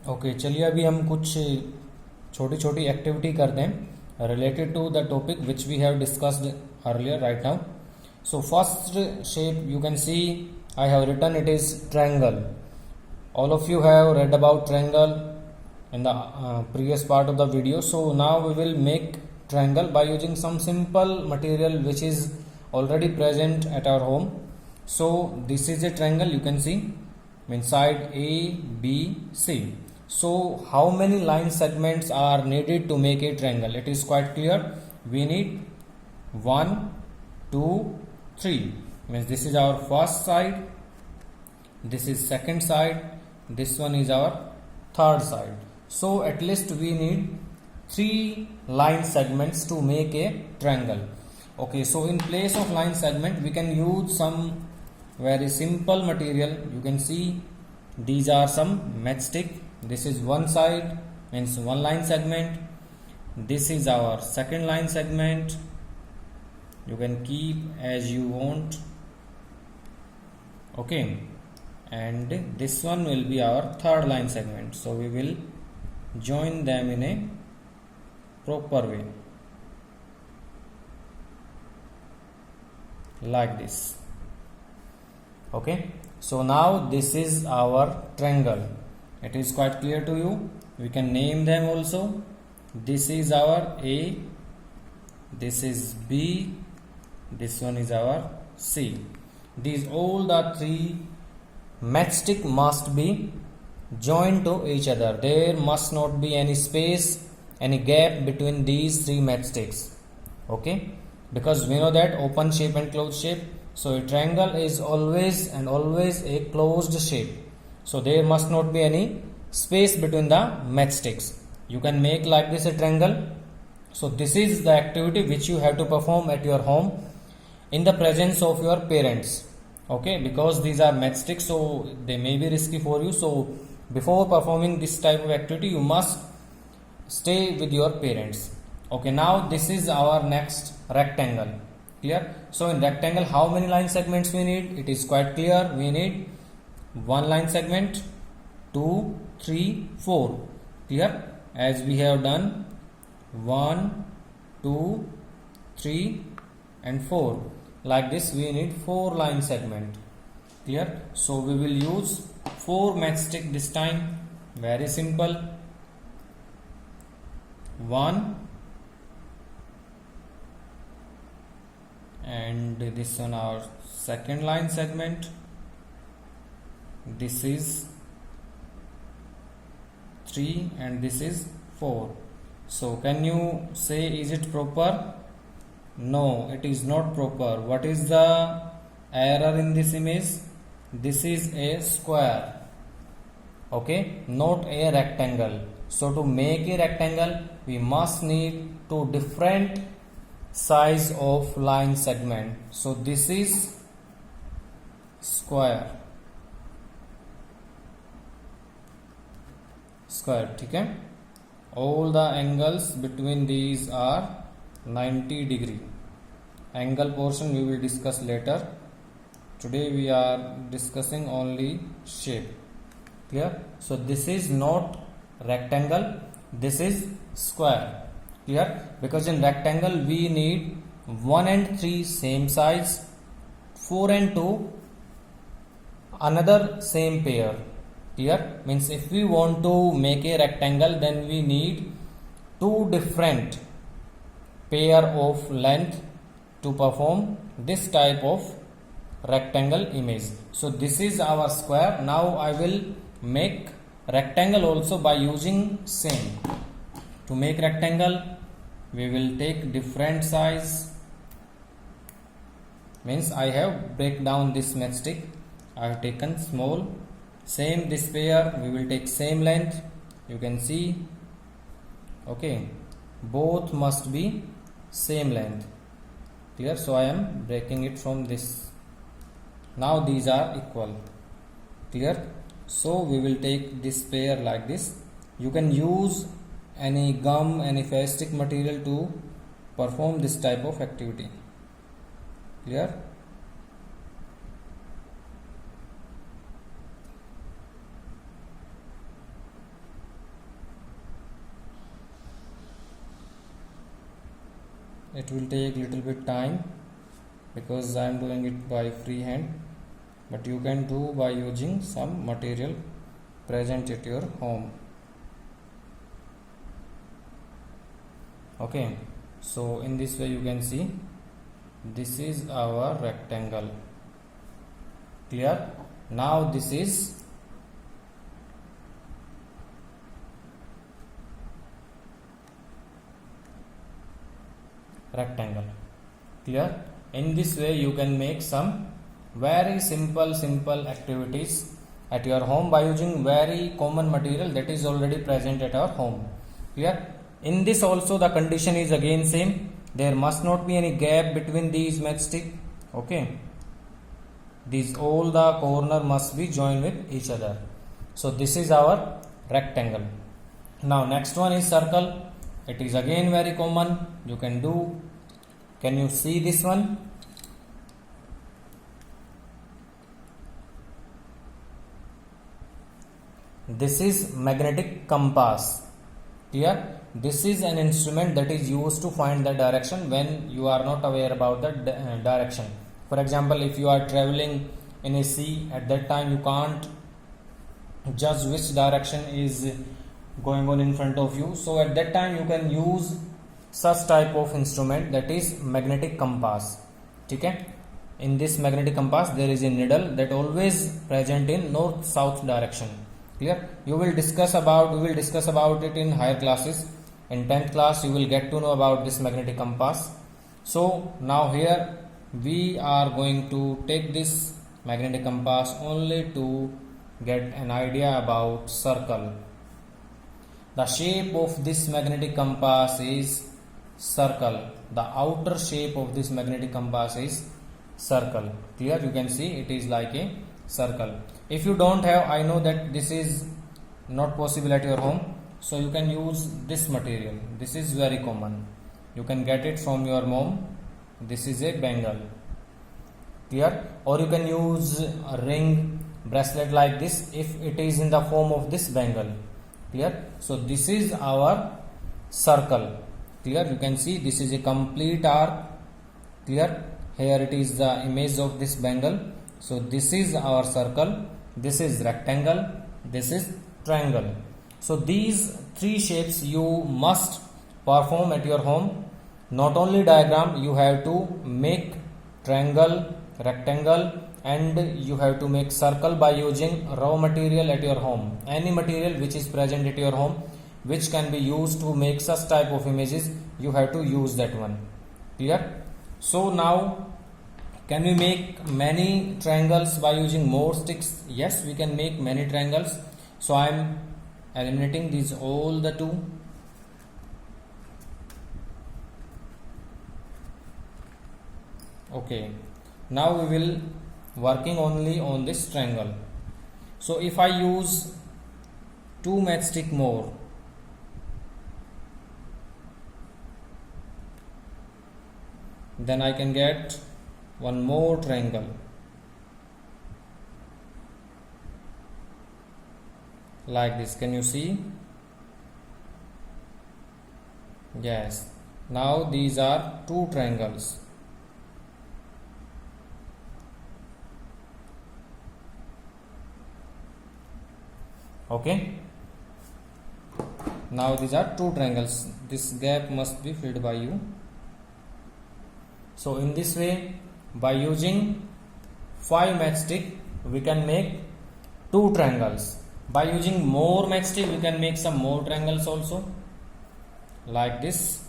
Okay चलिए अभी हम कुछ छोटी छोटी एक्टिविटी करते हैं related to the topic which we have discussed earlier right now. So first shape you can see I have written it is triangle. All of you have read about triangle in the previous part of the video. So now we will make triangle by using some simple material which is already present at our home. So this is a triangle, you can see inside A, B, C. So how many line segments are needed to make a triangle? It is quite clear. We need 1, 2, 3. Means this is our first side, this is second side, this one is our third side. So at least we need 3 line segments to make a triangle. Okay, so in place of line segment we can use some very simple material. You can see these are some matchstick. This is one side, means one line segment. This is our second line segment. You can keep as you want. Okay, and this one will be our third line segment. So we will join them in a proper way like this. Okay, so now this is our triangle. It is quite clear to you. We can name them also. This is our A, this is B, this one is our C. These all the 3 matchstick must be joined to each other. There must not be any space, any gap between these 3 matchsticks. Okay, because we know that open shape and closed shape. So a triangle is always and always a closed shape. So there must not be any space between the matchsticks. You can make like this a triangle. So this is the activity which you have to perform at your home in the presence of your parents. Okay, because these are matchsticks, so they may be risky for you. So before performing this type of activity you must stay with your parents. Okay, now this is our next rectangle. Clear? So in rectangle how many line segments we need? It is quite clear. We need 1 line segment, 2, 3, 4. Clear? As we have done 1, 2, 3 and 4. Like this we need 4 line segment. Clear? So we will use 4 matchstick this time. Very simple. 1 and this one our second line segment. This is 3 and this is 4. So can you say is it proper? No, it is not proper. What is the error in this image? This is a square. Okay, not a rectangle. So to make a rectangle we must need 2 different size of line segment. So this is square. ठीक है. All the angles between these are 90 degree. Angle portion we will discuss later. Today we are discussing only shape. Clear? So this is not rectangle, this is square. Clear? Because in rectangle we need 1 and 3 same size, 4 and 2 another same pair. Clear? Means if we want to make a rectangle then we need 2 different pair of length to perform this type of rectangle image. So this is our square. Now I will make rectangle also by using same. To make rectangle we will take different size. Means I have break down this matchstick. I have taken small. Same this pair we will take same length. You can see. Okay, both must be same length. Clear? So I am breaking it from this. Now these are equal. Clear? So we will take this pair like this. You can use any gum, any plastic material to perform this type of activity. Clear? it will take little bit time because I am doing it by freehand, but you can do by using some material present at your home. Okay, so in this way you can see this is our rectangle. Clear? Now this is rectangle. Clear? In this way you can make some very simple activities at your home by using very common material that is already present at our home. Clear? In this also the condition is again same. There must not be any gap between these matchstick. Okay, these all the corner must be joined with each other. So this is our rectangle. Now next one is circle. It is again very common. You can do. Can you see this one? This is magnetic compass. Clear? This is an instrument that is used to find the direction when you are not aware about the direction. For example, if you are traveling in a sea, at that time you can't judge which direction is going on in front of you. So at that time you can use such type of instrument, that is magnetic compass. Okay? In this magnetic compass there is a needle that always present in north south direction. Clear? We will discuss about it in higher classes. In 10th class you will get to know about this magnetic compass. So now here we are going to take this magnetic compass only to get an idea about circle. The shape of this magnetic compass is circle. The outer shape of this magnetic compass is circle. Clear? You can see it is like a circle. If you don't have, I know that this is not possible at your home, so you can use this material. This is very common. You can get it from your mom. This is a bangle. Clear? Or you can use a ring, bracelet like this if it is in the form of this bangle. Clear? So this is our circle. Clear? You can see this is a complete arc. Clear? Here it is the image of this bangle. So this is our circle. This is rectangle. This is triangle. So these three shapes you must perform at your home. Not only diagram, you have to make triangle, rectangle, and you have to make circle by using raw material at your home. Any material which is present at your home which can be used to make such type of images, you have to use that one. Clear? So now can we make many triangles by using more sticks? Yes, we can make many triangles. So I am eliminating these all the two. Okay, now we will working only on this triangle. So if I use 2 matchstick more, then I can get one more triangle. Like this. Can you see? Yes. Now these are 2 triangles. Okay. Now these are 2 triangles. This gap must be filled by you. So in this way, by using 5 matchstick, we can make 2 triangles. By using more matchstick, we can make some more triangles also. Like this.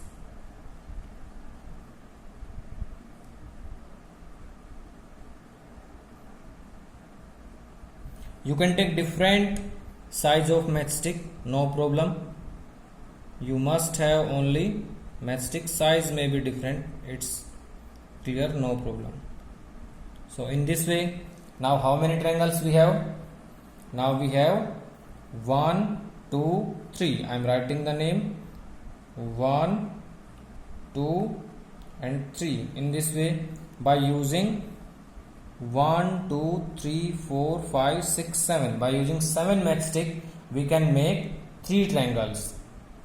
You can take different size of matchstick, no problem. You must have only matchstick size may be different. It's clear, no problem. So in this way, now how many triangles we have? Now we have 1, 2, 3. I am writing the name 1, 2 and 3. In this way, by using 1, 2, 3, 4, 5, 6, 7. By using 7 matchstick, we can make 3 triangles.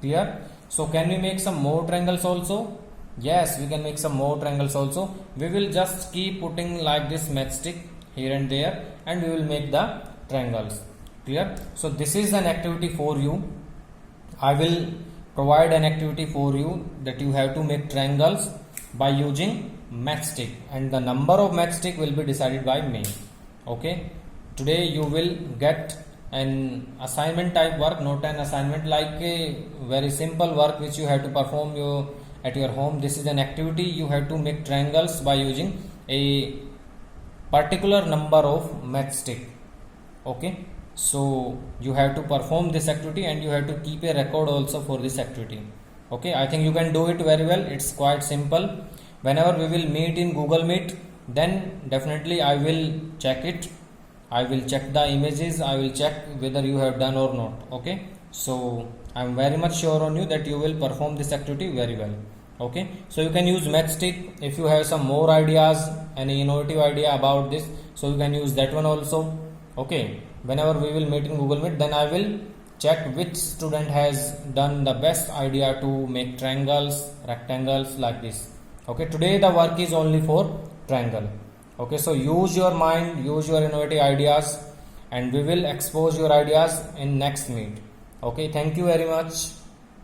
Clear? So can we make some more triangles also? Yes, we can make some more triangles also. We will just keep putting like this matchstick here and there, and we will make the triangles. Clear? So this is an activity for you. I will provide an activity for you that you have to make triangles by using matchstick, and the number of matchstick will be decided by me. Okay, today you will get an assignment type work, not an assignment like a very simple work which you have to perform at your home. This is an activity. You have to make triangles by using a particular number of matchstick. Okay, so you have to perform this activity, and you have to keep a record also for this activity. Okay, I think you can do it very well. It's quite simple. Whenever we will meet in Google Meet, then definitely I will check it. I will check the images. I will check whether you have done or not. Okay, so I am very much sure on you that you will perform this activity very well. Okay, so you can use matchstick. If you have some more ideas, any innovative idea about this, so you can use that one also. Okay, whenever we will meet in Google Meet, then I will check which student has done the best idea to make triangles, rectangles like this. Okay, today the work is only for triangle. Okay, so use your mind, use your innovative ideas, and we will expose your ideas in next meet. Okay, thank you very much.